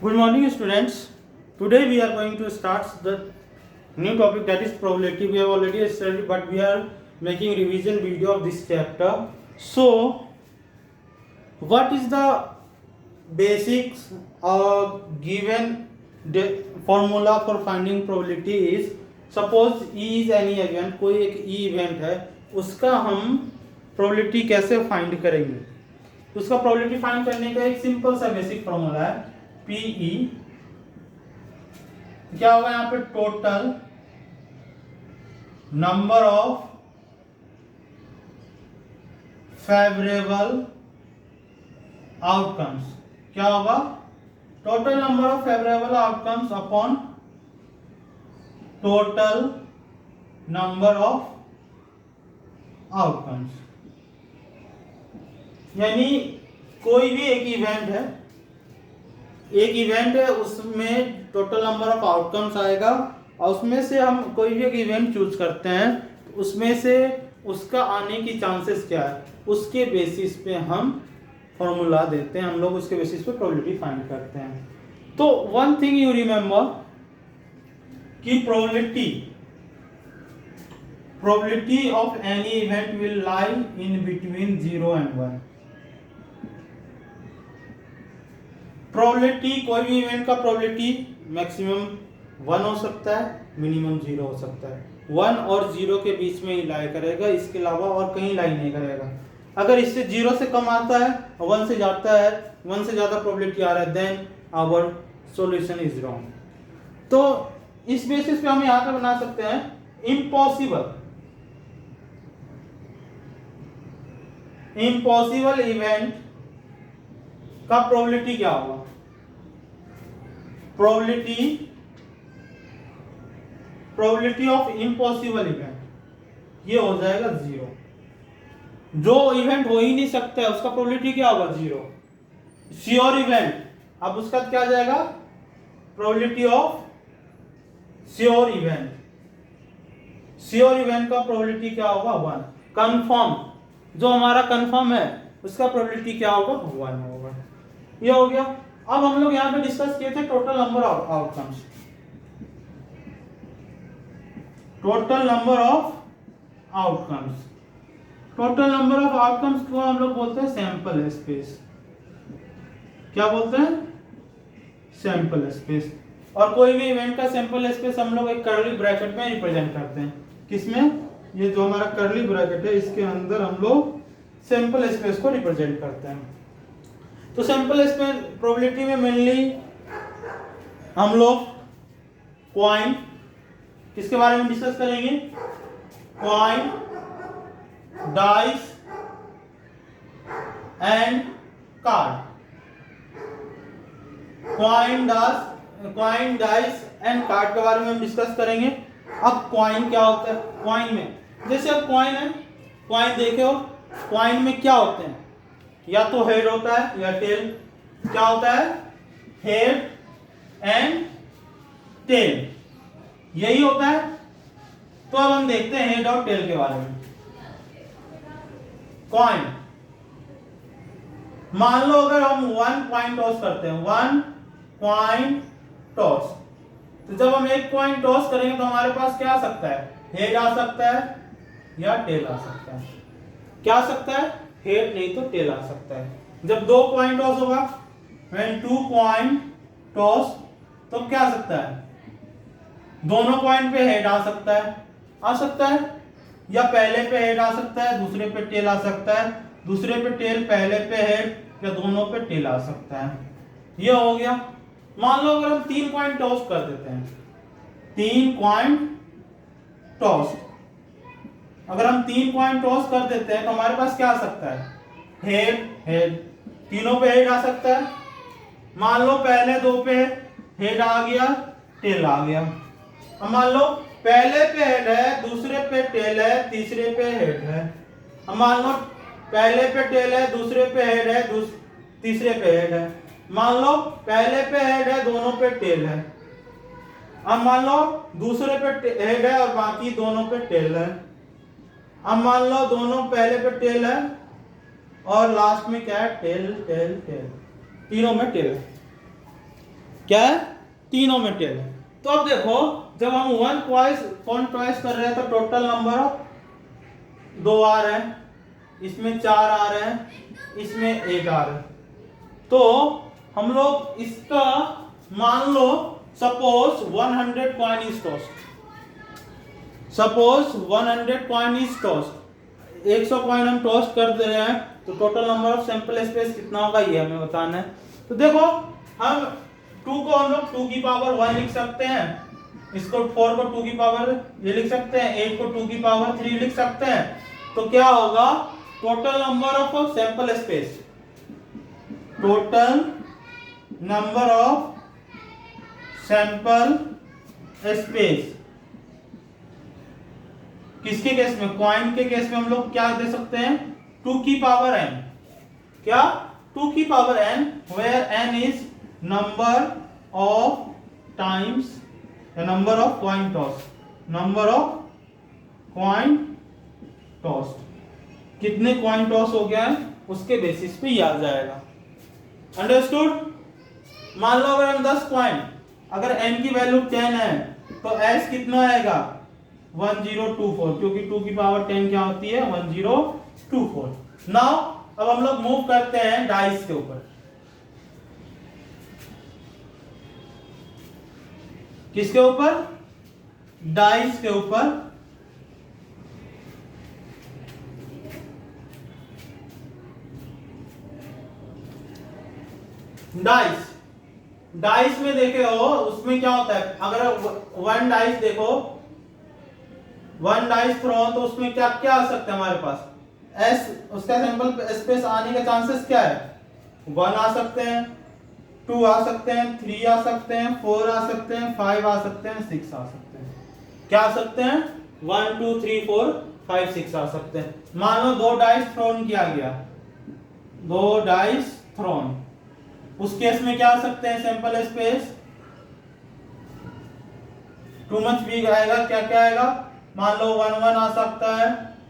Good morning, students. Today we are going to start the new topic, that is probability. We have already studied, but we are making revision video of this chapter. So, what is the basics given the formula for finding probability is, suppose E is any event, कोई एक E event है, उसका हम probability कैसे find करेंगे? उसका probability find करने का एक सिंपल सा बेसिक फॉर्मूला है PE, क्या होगा यहाँ पे, total number of favourable outcomes, क्या होगा, total number of favourable outcomes upon total number of outcomes. यानी कोई भी एक इवेंट है, उसमें टोटल नंबर ऑफ आउटकम्स आएगा और उसमें से हम कोई भी एक इवेंट चूज करते हैं, उसमें से उसका आने की चांसेस क्या है, उसके बेसिस पे हम फॉर्मूला देते हैं, हम लोग उसके बेसिस पे प्रोबेबिलिटी फाइंड करते हैं। तो वन थिंग यू रिमेंबर कि probability of any event will lie in between 0 and 1। Probability, कोई भी इवेंट का प्रोबेबिलिटी मैक्सिमम 1 हो सकता है, मिनिमम 0 हो सकता है। 1 और 0 के बीच में ही लाई करेगा, इसके अलावा और कहीं लाई नहीं करेगा। अगर इससे 0 से कम आता है, 1 से जाता है, 1 से ज्यादा प्रोबेबिलिटी आ रहा है, then our solution is wrong. तो इस बेसिस पे हम यहाँ पे बना सकते हैं इम्पॉसिबल इवेंट का प्रोबेबिलिटी क्या होगा, प्रोबेबिलिटी ऑफ इम्पॉसिबल इवेंट ये हो जाएगा 0। जो इवेंट हो ही नहीं सकता है उसका प्रोबेबिलिटी क्या होगा, 0। श्योर इवेंट, अब उसका क्या जाएगा, प्रोबेबिलिटी ऑफ श्योर इवेंट का प्रोबेबिलिटी क्या होगा, 1। कंफर्म, जो हमारा कंफर्म है उसका प्रोबेबिलिटी क्या होगा, 1 होगा। ये हो गया। अब हम लोग यहाँ पे डिस्कस किए थे total number of outcomes. Total number of outcomes को हम लोग बोलते हैं सैंपल स्पेस। क्या बोलते हैं, सैंपल स्पेस। और कोई भी इवेंट का सैंपल स्पेस हम लोग एक कर्ली ब्रैकेट में रिप्रेजेंट करते हैं। किसमें, ये जो हमारा कर्ली ब्रैकेट है इसके अंदर हम लोग सैंपल स्पेस को रिप्रेजेंट करते हैं। तो सैंपल स्पेस प्रोबेबिलिटी में मेनली हम लोग कॉइन, किसके बारे में डिस्कस करेंगे, coin, dice and card. Coin, dice and card के बारे में हम डिस्कस करेंगे। अब कॉइन क्या होता है, कॉइन में जैसे अब कॉइन है, कॉइन देखे हो, कॉइन में क्या होते हैं, या तो हेड होता है या टेल। क्या होता है, हेड एंड टेल, यही होता है। तो अब हम देखते हैं हेड और टेल के बारे में। कॉइन, मान लो अगर हम 1 कॉइन टॉस करते हैं, 1 कॉइन टॉस, तो जब हम एक कॉइन टॉस करेंगे तो हमारे पास क्या आ सकता है, हेड आ सकता है या टेल आ सकता है। क्या आ सकता है, हेड नहीं तो टेल आ सकता है। जब 2 कॉइन टॉस होगा, when 2 कॉइन टॉस, तो क्या आ सकता है, दोनों कॉइन पे हेड आ सकता है, या पहले पे हेड आ सकता है, दूसरे पे टेल आ सकता है, दूसरे पे टेल, पहले पे हेड, या दोनों पे टेल आ सकता है। ये हो गया। मान लो अगर हम 3 कॉइन टॉस कर देते हैं, 3 कॉइन टॉस, अगर हम 3 कॉइन टॉस कर देते हैं तो हमारे पास क्या आ सकता है, हेड, तीनों पे हेड आ सकता है। मान लो पहले 2 पे हेड आ गया, टेल आ गया। अब मान लो पहले पे हेड है, दूसरे पे टेल है, तीसरे पे हेड है। अब मान लो पहले पे टेल है, दूसरे पे हेड है, तीसरे पे हेड है। मान लो पहले पे हेड है, दोनों पे टेल है। अब मान लो दूसरे पे हेड है और बाकी दोनों पे टेल है। अब मान लो दोनों पहले पे टेल है और लास्ट में क्या है, टेल टेल टेल, तीनों में टेल है। क्या है, तीनों में टेल है। तो अब देखो जब हम वन ट्वाइस कर रहे हैं तो टोटल नंबर ऑफ 2 आ रहे हैं, इसमें 4 आ रहे हैं, इसमें 1 आ रहा है। तो हम लोग इसका मान लो suppose 100 coin is tossed, suppose 100 coin is tossed, 100 coin हम टॉस्ट कर दे रहे हैं, तो total number of sample space कितना होगा ये हमें बताना है। तो देखो हम 2 को हम लोग 2 की पावर 1 लिख सकते हैं, इसको 4 को 2 की पावर ये लिख सकते हैं, 8 को 2 की पावर 3 लिख सकते हैं। तो क्या होगा, total number of sample space, total number of sample space किसके केस में, कॉइन के केस में हम लोग क्या दे सकते हैं, 2 की पावर n, क्या 2 की power n, where n is number of times the number of coin toss, number of coin tossed, कितने कॉइन टॉस हो गया है उसके बेसिस पे ये आ जाएगा। अंडरस्टूड। मान लो अगर हम 10 कॉइन, अगर n की वैल्यू 10 है तो s कितना आएगा 1024, क्योंकि 2 की पावर 10 क्या होती है 1024। नाउ अब हम लोग मूव करते हैं डाइस के ऊपर। किसके ऊपर, डाइस के ऊपर। डाइस में देखे हो उसमें क्या होता है, अगर 1 डाइस देखो, 1 डाइस थ्रो तो उसमें क्या क्या आ सकता है हमारे पास, एस उसका सैंपल स्पेस आने के चांसेस क्या है, 1 आ सकते हैं, 2 आ सकते हैं, 3 आ सकते हैं, 4 आ सकते हैं, 5 आ सकते हैं, 6 आ सकते हैं। क्या आ सकते हैं, 1 2 3 4 5 6 आ सकते हैं। मान लो 2 डाइस थ्रोन किया गया, 2 डाइस थ्रोन, उस केस में क्या आ सकते हैं सैंपल स्पेस, टू मच भी आएगा, क्या क्या आएगा, मान लो 1 1 आ सकता है,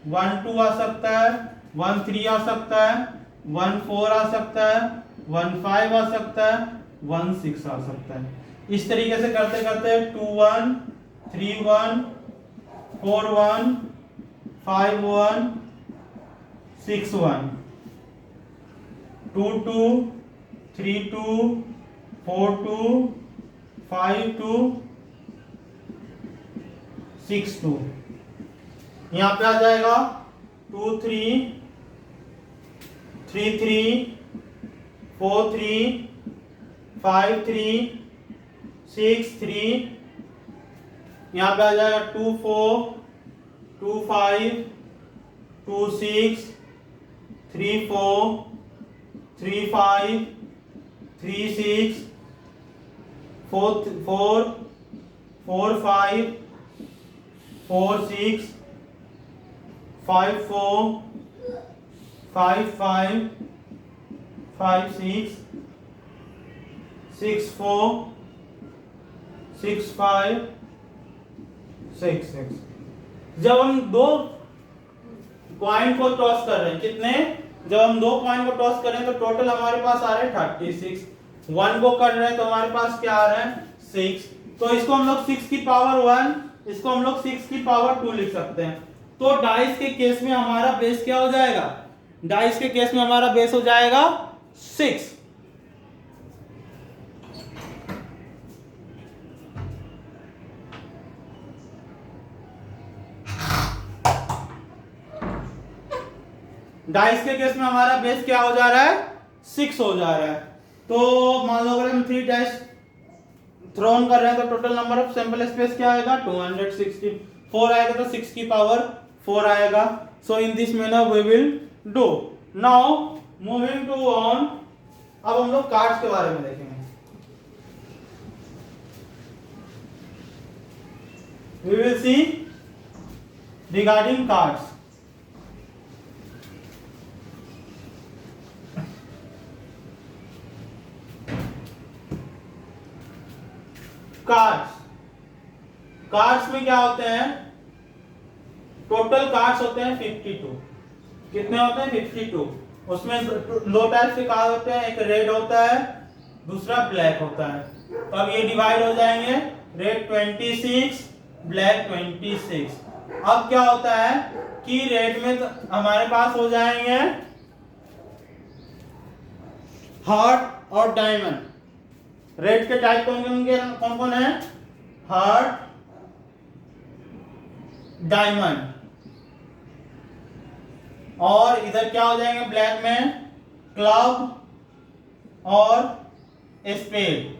1 2 आ सकता है, 1 3 आ सकता है, 1 4 आ सकता है, 1 5 आ सकता है, 1 6 आ सकता है। इस तरीके से करते करते 2 1 3 1 4 1 5 1 6 1 2 2 3 2 4 2 5 2 6 2, यहां पे आ जाएगा 2 3 3 3 4 3 5 3 6 3, यहां पे आ जाएगा 2 4 2 5 2 6 3 4 3 5 3 6 4 4 4 5 4 6 5 4 5 5 5 6 6 4 6 5 6 6। जब हम 2 कॉइन को टॉस कर रहे हैं, कितने, जब हम 2 कॉइन को टॉस कर रहे हैं तो टोटल हमारे पास आ रहे हैं 36, 1 को कर रहे हैं तो हमारे पास क्या आ रहा है 6, तो इसको हम लोग 6 की पावर 1, इसको हम लोग 6 की पावर 2 लिख सकते हैं। तो डाइस के केस में हमारा बेस क्या हो जाएगा, डाइस के केस में हमारा बेस हो जाएगा 6। डाइस के केस में हमारा बेस क्या हो जा रहा है 6 हो जा रहा है। तो मान लो अगर हम 3 डाइस थ्रोन कर रहे हैं तो total number of sample space क्या आएगा 264 आएगा, तो 6 की पावर 4 आएगा। So in this manner we will do. Now moving to on, अब हम लोग कार्ड्स के बारे में देखेंगे। We will see regarding cards. Cards में क्या होते हैं, टोटल कार्ड्स होते हैं 52। कितने होते हैं 52। उसमें 2 टाइप के कार्ड होते हैं, एक रेड होता है, दूसरा ब्लैक होता है। तो अब ये डिवाइड हो जाएंगे, रेड 26, ब्लैक 26। अब क्या होता है कि रेड में तो हमारे पास हो जाएंगे हार्ट और डायमंड। रेड के टाइप कौन कौन है? Heart, diamond. और इधर क्या हो जाएंगे ब्लैक में? क्लब और स्पेड।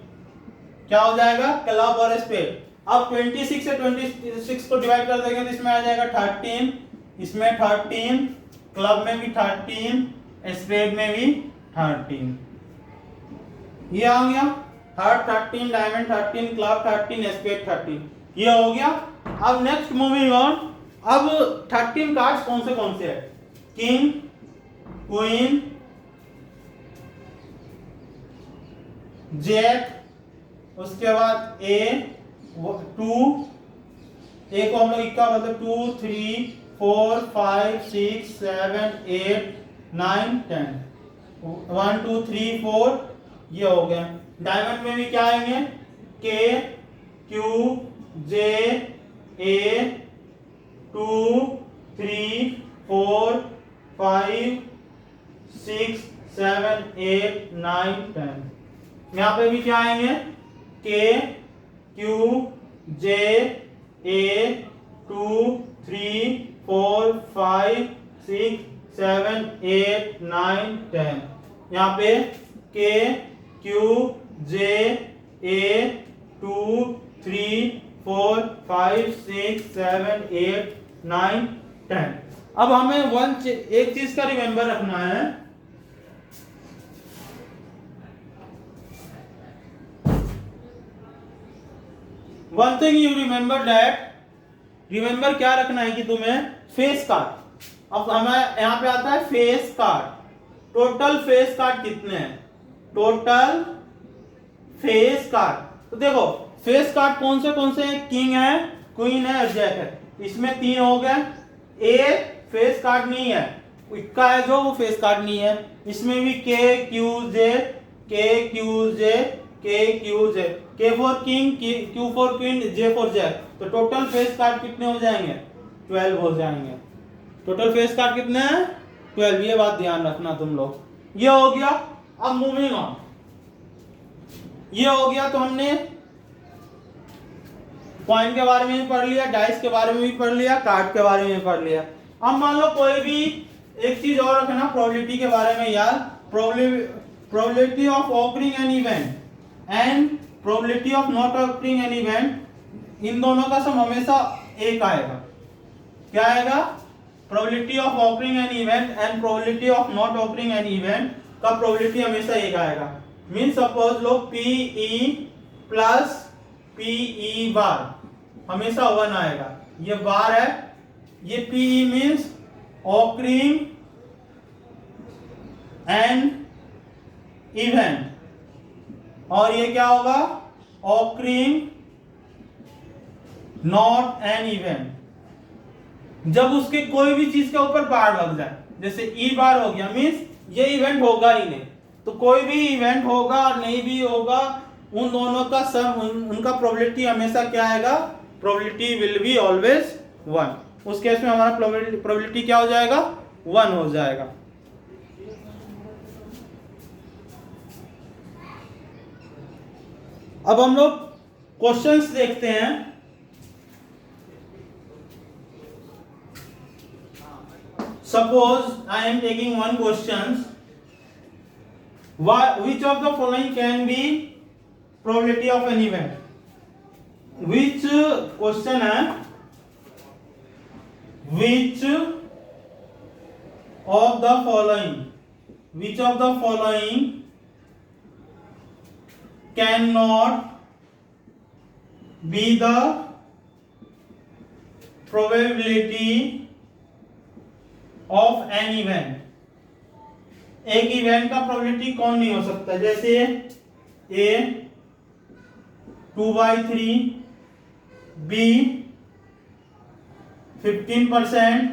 क्या हो जाएगा? क्लब और स्पेड। अब 26 से 26 को डिवाइड कर देंगे तो इसमें आ जाएगा 13, इसमें 13, क्लब में भी 13, स्पेड में भी 13। ये आ गया हार्ट 13, डायमंड 13, क्लब 13, स्पेड 13। ये हो गया। अब नेक्स्ट मूविंग ऑन। अब 13 कार्ड्स कौन से है? किंग, क्वीन, जैक, उसके बाद ए 2, ए को हम लोग इक्का मतलब 2, 3, 4, 5, 6, 7, 8, 9, 10, 1, 2, 3, 4। ये हो गया। डायमंड में भी क्या आएंगे? के, क्यू, जे, ए 2, 3, 4, 5, 6, 7, 8, 9, 10। यहाँ पे भी क्या आएंगे? के, क्यू, जे, ए 2, 3, 4, 5, 6, 7, 8, 9, 10। यहाँ पे के, क्यू, जे, ए 2, 3, 4, 5, 6, 7, 8, 9, 10। अब हमें एक चीज का रिमेंबर रखना है। One thing you remember that, remember क्या रखना है कि तुम्हें फेस कार्ड। अब हमें यहां पे आता है face card. Total face card कितने हैं? Total face card. तो देखो फेस कार्ड कौन से हैं? किंग है, क्वीन है और जैक है। इसमें 3 हो गए। ए फेस कार्ड नहीं है, इक्का है जो, वो फेस कार्ड नहीं है। इसमें भी के, क्यू, जे, के, क्यू, जे, के, Q, J, K for king, Q for queen, J for jack. तो टोटल फेस कार्ड कितने हो जाएंगे? 12 हो जाएंगे। टोटल फेस कार्ड कितने हैं? 12। ये बात ध्यान रखना तुम लोग। ये हो गया। अब मूविंग ऑन। ये हो गया तो हमने कॉइन के बारे में भी पढ़ लिया, डाइस के बारे में भी पढ़ लिया, कार्ड के बारे में भी पढ़ लिया। अब मान लो कोई भी एक चीज और रखना प्रोबेबिलिटी के बारे में यार। Probability of occurring an event and probability of not occurring an event, इन दोनों का सम हमेशा एक आएगा। क्या आएगा? Probability of occurring an event and probability of not occurring an event का प्रोबेबिलिटी हमेशा एक आएगा। मीन सपोज लो पीई प्लस पीई बार हमेशा 1 आएगा। ये बार है, ये P E means occurring an event, और ये क्या होगा? Occurring not an event. जब उसके कोई भी चीज के ऊपर बार लग जाए, जैसे ई बार हो गया मीन्स ये इवेंट होगा ही नहीं। तो कोई भी इवेंट होगा और नहीं भी होगा, उन दोनों का सम, उनका प्रोबेबिलिटी हमेशा क्या आएगा? Probability will be always 1। उस केस में हमारा प्रोबेबिलिटी क्या हो जाएगा? 1 हो जाएगा। अब हम लोग क्वेश्चंस देखते हैं। Suppose I am taking one question, which of the following can be probability of an event? Which question है? Which of the following? Which of the following cannot be the probability of an event? एक event का probability कौन नहीं हो सकता? जैसे ए 2/3, B 15%,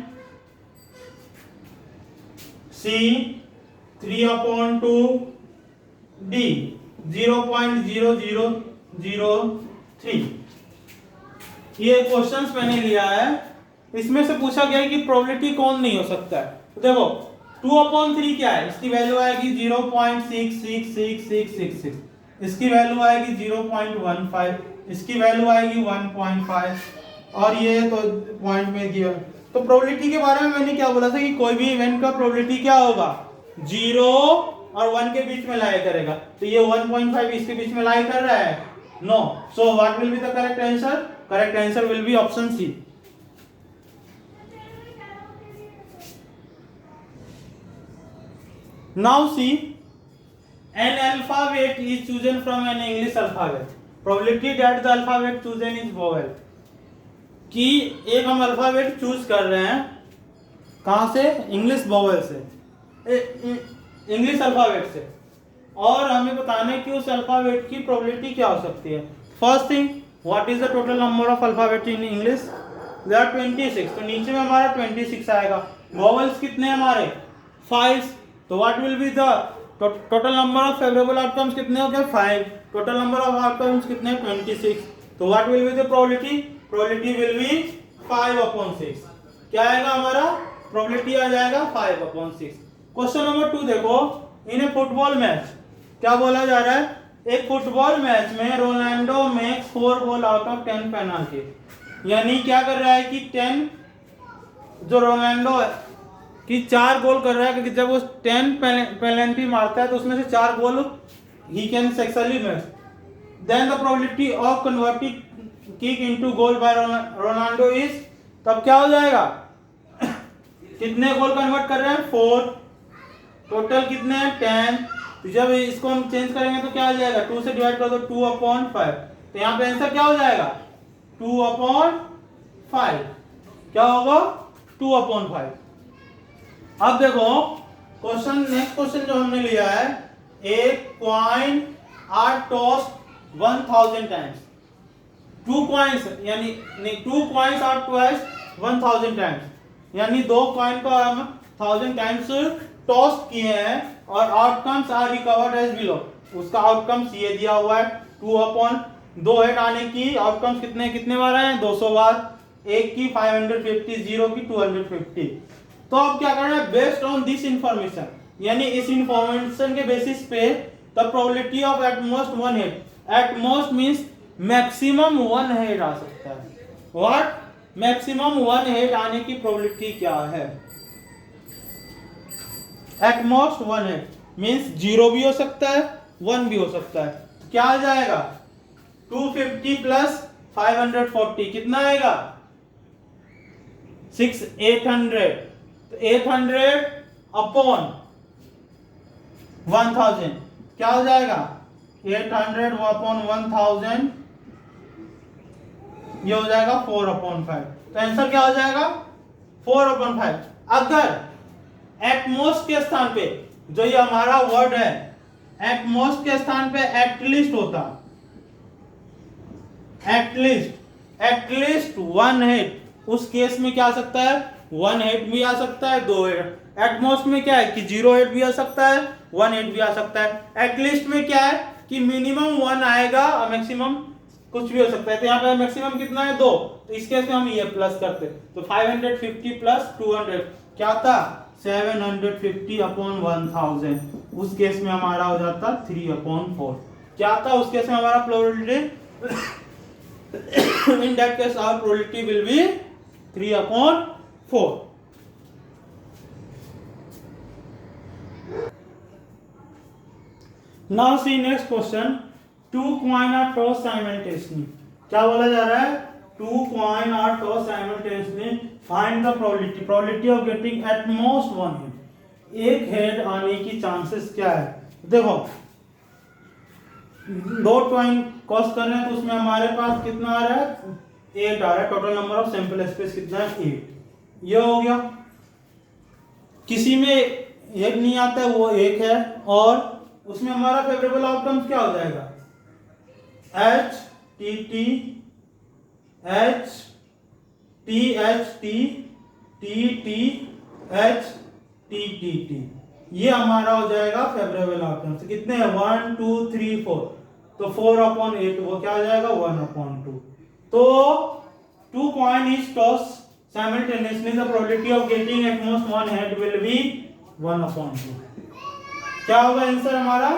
सी 3/2, D 0.003। 0.03। ये questions मैंने लिया है, इसमें से पूछा गया है कि प्रोबेबिलिटी कौन नहीं हो सकता है। तो देखो 2/3 क्या है, इसकी वैल्यू आएगी 0.666666, इसकी वैल्यू आएगी 0.15, इसकी वैल्यू आएगी 1.5, और ये तो पॉइंट में गिवन। तो प्रोबेबिलिटी के बारे में मैंने क्या बोला था कि कोई भी इवेंट का प्रोबेबिलिटी क्या होगा, 0 और 1 के बीच में लाई करेगा। तो ये 1.5 इसके बीच में लाई कर रहा है, no. So what will be the correct answer? Correct answer will be option C. Now see, an alphabet is chosen from an English alphabet. Probability that the alphabet chosen is vowel. कि एक हम alphabet choose कर रहे हैं, कहाँ से? English vowel से, English alphabet से, और हमें बताना है कि उस अल्फाबेट की प्रोबेबिलिटी क्या हो सकती है। First thing, what is the total number of alphabet in English? There are 26। तो नीचे में हमारा 26 आएगा। वोवेल्स कितने हमारे? 5। तो what will be the total number of favourable outcomes कितने हो गए? 5। टोटल नंबर ऑफ आउटकम्स कितने? 26। तो what will be the probability? Probability will be 5/6। क्या आएगा हमारा? प्रोबेबिलिटी आ जाएगा 5/6। क्वेश्चन नंबर 2 देखो, इन ए फुटबॉल मैच क्या बोला जा रहा है? एक फुटबॉल मैच में Ronaldo makes 4 goal out of 10 penalty. यानी क्या कर रहा है कि 10 जो रोनाल्डो कि 4 गोल कर रहा है, क्योंकि जब वो 10 पेनल्टी मारता है तो उसमें से 4 goal he can successfully make. Then the probability of converting kick into goal by Ronaldo is, तब क्या हो जाएगा? कितने गोल कन्वर्ट कर रहे हैं? 4। टोटल कितने हैं? 10। तो जब इसको हम चेंज करेंगे तो क्या आ जाएगा? 2 से डिवाइड कर दो, 2/5। तो यहाँ पे आंसर क्या हो जाएगा? 2/5। क्या होगा? 2/5। अब देखो क्वेश्चन, नेक्स्ट क्वेश्चन जो हमने लिया है, एक coin are tossed 1000 times. 2 coins यानी 2 कॉइन्स आर टॉस्ड 1000 टाइम्स, यानी 2 कॉइन को हम 1000 टाइम्स टॉस किए हैं, और outcomes are recovered as below. उसका आउटकम्स ये दिया हुआ है 2/2 हेड आने की आउटकम्स कितने बार आए हैं? 200 बार। एक की 550, 0 की 250। तो अब क्या करना है? बेस्ड ऑन दिस इंफॉर्मेशन, यानी इस इंफॉर्मेशन के बेसिस पे the probability of at most 1 head, at most means maximum 1 head आ सकता है। व्हाट? मैक्सिमम 1 हेड आने की प्रोबेबिलिटी क्या है? एट मोस्ट 1 हेड मींस 0 भी हो सकता है, 1 भी हो सकता है। तो क्या आ जाएगा? 250 प्लस 540 कितना आएगा? 800। तो 800 अपॉन 1000 क्या हो जाएगा? 800 अपॉन 1000, ये हो जाएगा 4/5। तो आंसर क्या हो जाएगा? 4/5। अगर एटमोस्ट के स्थान पे, जो ये हमारा वर्ड है, एटमोस्ट के स्थान पे एटलीस्ट होता, एटलीस्ट 1 हेड, उस केस में क्या आ सकता है? 1 हेड भी आ सकता है, 2 हेड। एटमोस्ट में क्या है कि 0 हेड भी आ सकता है, 1 हेड भी आ सकता है। एटलीस्ट में क्या है कि मिनिमम 1 आएगा और मैक्सिमम कुछ भी हो सकता है। तो यहाँ पे मैक्सिमम कितना है? 2। तो इस केस में हम ये प्लस करते, तो 550 प्लस 200 क्या था? 750 अपॉन 1000। उस केस में हमारा हो जाता 3/4। क्या था उस केस में हमारा probability? In that case our probability will be 3/4. Now see next question. 2 coin are tossed simultaneously. क्या बोला जा रहा है? 2 coin are tossed simultaneously. Find the probability. Probability of getting at most 1 head. एक हेड आने की चांसेस क्या है? देखो 2 कॉइन कॉस्ट कर रहे हैं, तो उसमें हमारे पास कितना आ रहा है? 8 आ रहा है। Total number of sample space कितना है? 8। ये हो गया। किसी में एक नहीं आता है, वो एक है, और उसमें हमारा फेवरेबल आउटकम क्या हो जाएगा? H T T H T H T T T H T T T, ये हमारा हो जाएगा फेवरेबल आउटकम। कितने हैं? 1 2 3 4। तो 4/8 वो क्या हो जाएगा 1/2। तो 2 coin is tossed simultaneously, the probability of getting at most one head will be 1/2। क्या होगा आंसर हमारा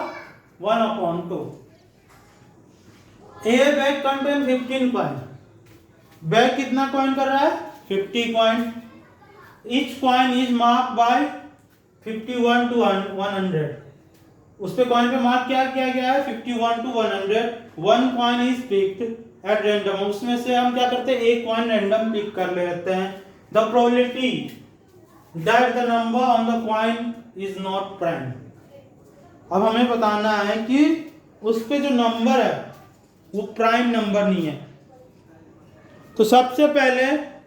1/2। A bag contain 15 coin, bag कितना कॉइन कर रहा है 50 coin. Each coin is marked by 51 to 100, उस पे कॉइन पे मार्क क्या किया गया है 51 to 100। One coin is picked at random, उसमें से हम क्या करते हैं एक कॉइन रैंडम पिक कर लेते हैं। The probability that the number on the coin is not prime. अब हमें बताना है कि उस पे जो नंबर है वो प्राइम नंबर नहीं है। तो सबसे पहले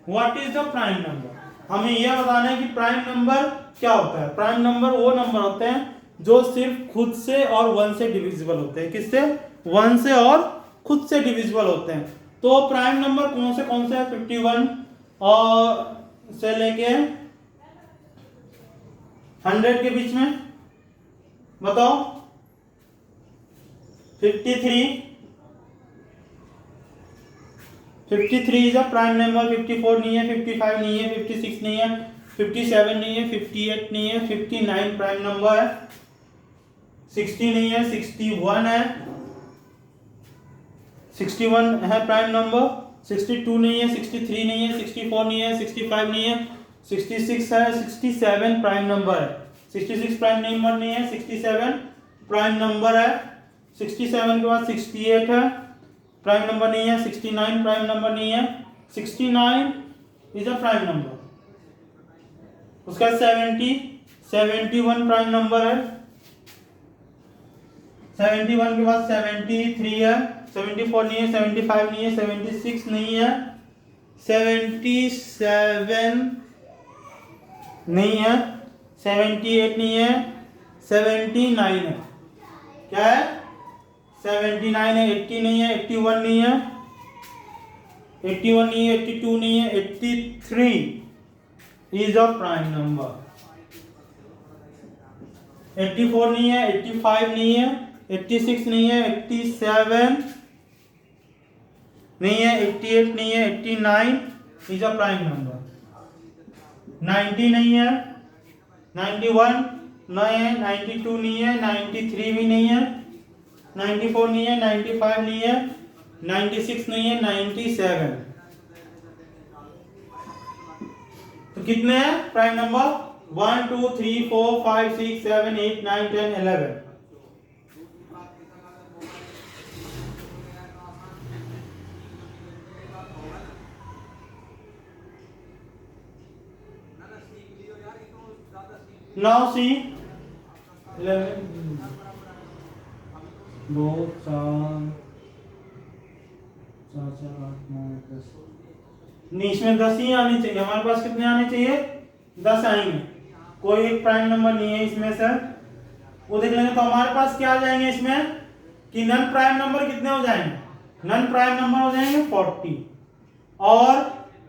what is the prime number, हमें यह बताना है कि प्राइम नंबर क्या होता है। प्राइम नंबर वो नंबर होते हैं जो सिर्फ खुद से और 1 से डिविजिबल होते हैं। किससे 1 से और खुद से डिविजिबल होते हैं। तो प्राइम नंबर कौन से है 51 और से लेके 100 के बीच में बताओ 53 इज अ प्राइम नंबर। 54 नहीं है, 55 नहीं है, 56 नहीं है, 57 नहीं है, 58 नहीं है, 59 प्राइम नंबर है, 60 नहीं है, 61 है, 61 है प्राइम नंबर, 62 नहीं है, 63 नहीं है, 64 नहीं है, 65 नहीं है, 66 है, 67 प्राइम नंबर है, 66 प्राइम नंबर नहीं है, 67 प्राइम नंबर है, 67 के बाद 68 है प्राइम नंबर नहीं है, 69 प्राइम नंबर नहीं है, 69 इज अ प्राइम नंबर। उसका 71 प्राइम नंबर है, 71 के बाद 73 है, 74 नहीं है, 75 नहीं है, 76 नहीं है, 77 नहीं है, 78 नहीं है, 79 है। क्या है 79 है, 80 नहीं है, 81 नहीं है, 81 नहीं है, 82 नहीं है, 83 इज अ प्राइम नंबर। 84 नहीं है, 85 नहीं है, 86 नहीं है, 87 नहीं है, 88 नहीं है, 89 इज अ प्राइम नंबर। 90 नहीं है, 91 नहीं है, 92 नहीं है, 93 भी नहीं है, 94 नहीं है, 95 नहीं है, 96 नहीं है, 97। तो कितने हैं प्राइम नंबर 1 2 3 4 5 6 7 8 9 10 11। नाउ सी 11 2 4 8 9 10 नहीं, इसमें 10 ही आने चाहिए। हमारे पास कितने आने चाहिए 10 आएंगे। कोई एक प्राइम नंबर नहीं है इसमें सर, वो देख लेंगे। तो हमारे पास क्या आ जाएंगे इसमें कि नन प्राइम नंबर कितने हो जाएंगे, नन प्राइम नंबर हो जाएंगे 40 और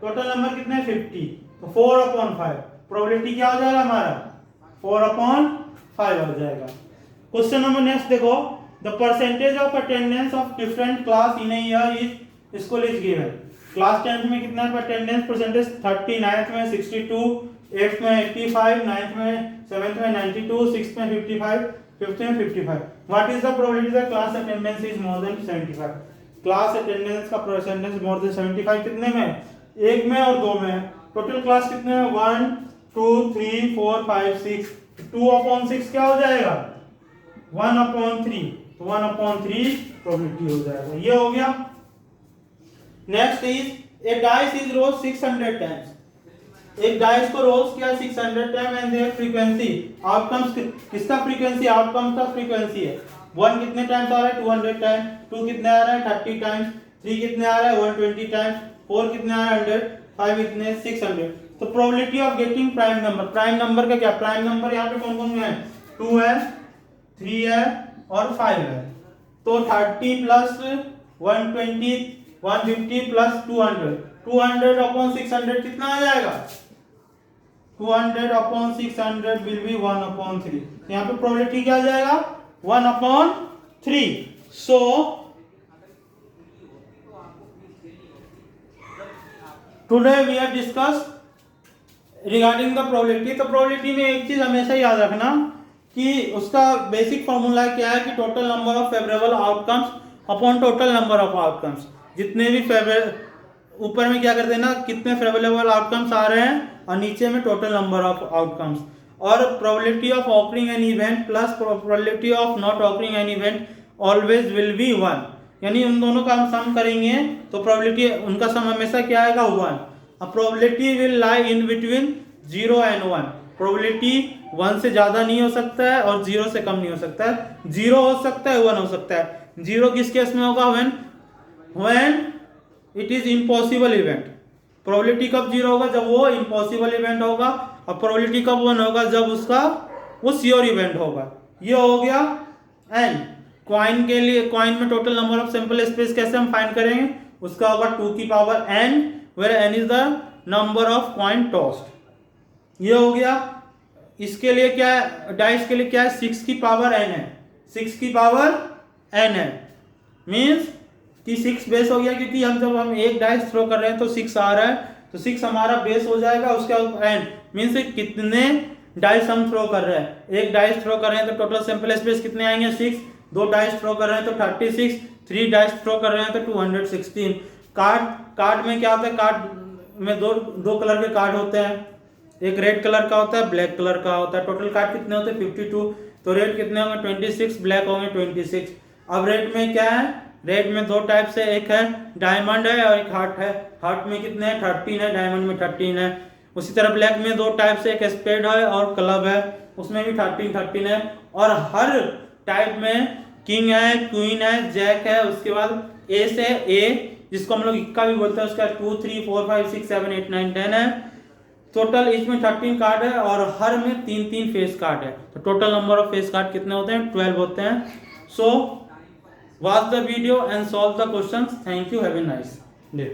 टोटल नंबर कितने 50। तो 4/5 प्रोबेबिलिटी क्या हो जाएगा हमारा 4/5 हो जाएगा। क्वेश्चन नंबर नेक्स्ट देखो, the percentage of attendance of different class in a year is school is given. Class 10th में कितना अटेंडेंस परसेंटेज 30, 9th में 62, 8th में 85, 9th में 7th में 92, 6th में 55, 5th में 55। What is the probability that class attendance is more than 75। Class attendance का percentage more than 75 कितने में, एक में और दो में। टोटल क्लास कितने में 1 2 3 4 5 6, 2/6 क्या हो जाएगा 1/3। तो 1/3 प्रोबेबिलिटी हो जाएगा। ये हो गया। Next is a dice is roll 600 times. एक डाइस को रोल्स किया 600 time and their frequency outcomes, किसका फ्रीक्वेंसी आउटकम का फ्रीक्वेंसी है 1 कितने टाइम्स आ रहा है 200 टाइम, 2 कितने आ रहा है 30 टाइम्स, 3 कितने आ रहा है 120 टाइम्स, 4 कितने आ रहा है 100, 5 कितने 600। तो probability of getting prime number, prime number का क्या, प्राइम नंबर यहाँ पे कौन कौन है 2 है, 3 है और 5 है। तो 30 प्लस 120 150 प्लस 200, 200/600 कितना आ जाएगा 200/600 विल बी 1/3। यहाँ पे प्रोबेबिलिटी क्या आ जाएगा 1/3। So today we have discuss regarding the probability. तो प्रोबेबिलिटी में एक चीज हमेशा याद रखना कि उसका बेसिक फॉर्मूला क्या है कि total number of favourable outcomes upon total number of outcomes. जितने भी ऊपर में क्या करते हैं ना, कितने फेवरेबल आउटकम्स आ रहे हैं और नीचे में टोटल नंबर ऑफ आउटकम्स। और probability of occurring an event plus probability of not occurring an event always will be 1, यानी उन दोनों का हम सम करेंगे तो प्रोबेबिलिटी उनका सम हमेशा क्या आएगा 1। अब probability will lie in between 0 and 1। Probability 1 से ज्यादा नहीं हो सकता है और 0 से कम नहीं हो सकता है। 0 हो सकता है, 1 हो सकता है। 0 किस केस में होगा? When it is impossible event. Probability कब 0 होगा? जब वो इम्पॉसिबल इवेंट होगा। और प्रोबेबिलिटी कब 1 होगा? जब उसका वो श्योर इवेंट होगा। ये हो गया एन। कॉइन के लिए, कॉइन में total number of sample space कैसे हम फाइंड करेंगे? उसका होगा 2 की power n, where n is the number of coin tossed. ये हो गया। इसके लिए क्या है? डाइस के लिए क्या है? 6 की पावर n है। 6 की पावर n है, मीन्स कि 6 बेस हो गया, क्योंकि जब हम एक डाइस थ्रो कर रहे हैं तो 6 आ रहा है, तो 6 हमारा बेस हो जाएगा। उसके बाद n मीन्स कितने डाइस हम थ्रो कर रहे हैं। एक डाइस थ्रो कर रहे हैं तो टोटल सैंपल स्पेस कितने आएंगे? 6। 2 डाइस थ्रो कर रहे हैं तो 36। 3 डाइस थ्रो कर रहे हैं तो 216। कार्ड में क्या होता है? कार्ड में दो कलर के कार्ड होते हैं। एक रेड कलर का होता है, ब्लैक कलर का होता है। टोटल कार्ड कितने होते हैं? 52। तो रेड कितने होंगे? 26। ब्लैक होंगे 26। अब रेड में क्या है? रेड में 2 टाइप से, एक है डायमंड है और एक हार्ट है। हार्ट में कितने हैं? 13 है। डायमंड में 13 है। उसी तरह ब्लैक में 2 टाइप से, एक स्पेड है और क्लब है, उसमें भी 13 है। और हर टाइप में किंग है, क्वीन है, जैक है, उसके बाद एस है, ए जिसको हम लोग इक्का भी बोलते हैं, उसका 2 3 4 5 6 7 8 9 10 है। टोटल इसमें 13 कार्ड है और हर में 3 फेस कार्ड है। तो total number of face card कितने होते हैं? 12 होते हैं। So watch the video and solve the questions. Thank you, have a nice day.